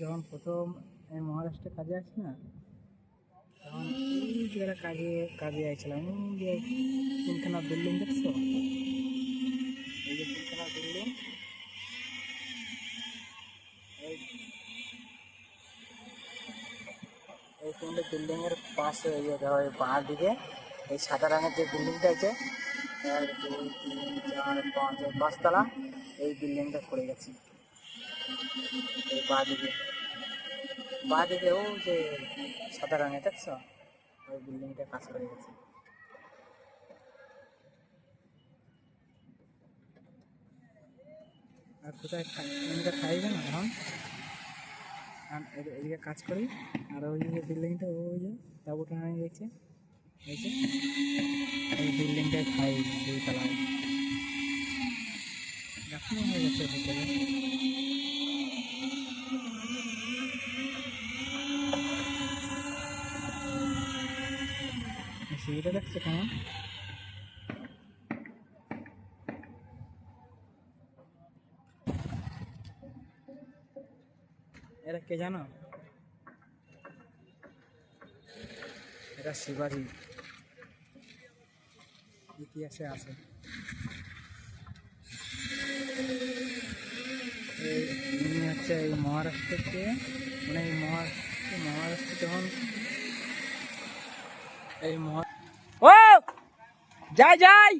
যখন প্রথম এই মহারাষ্ট্রে কাজে আসি না, তখন এই জায়গাটা কাজে আসছিলাম। এই যে তিনখানা বিল্ডিং দেখছো, এই যে তিনখানা বিল্ডিং, এই তিনটে বিল্ডিং এর পাশে বাঁ দিকে এই সাদা রঙের যে বিল্ডিংটা আছে, 1 2 3 4 5 5 তলা, এই বিল্ডিংটা পড়ে গেছে। এই বাঁ দিকে ও যে সাদা রঙের দেখছো, ওই বিল্ডিংটা কাজ করে গেছে। আর কোথায় খাইবে না এখন, এদিকে কাজ করি। আর ওই যে বিল্ডিংটা, ওই যে তাবুটা হয়ে গেছে, এই বিল্ডিংটায় খাই 2 তলায়। এখনো হয়ে গেছে ভিতরে। সিঁড়িটা দেখছো কেমন? এরা কে জানো? এটা শিবাজি, ইতিহাসে আছে। ইনি হচ্ছে এই মহারাষ্ট্রকে, মানে এই মহারাষ্ট্র যখন এই ও যাই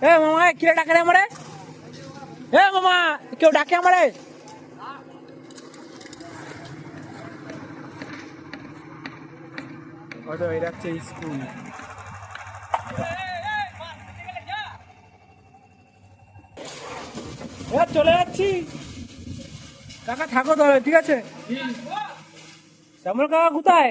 এ মামা, কে ডাকে রে আমারে? এ মামা, কেউ ডাকে আমারে? ওটা এটা হচ্ছে স্কুল। চলে যাচ্ছি কাকা, থাকো তাহলে, ঠিক আছে? শ্যামল কাকা কোথায়?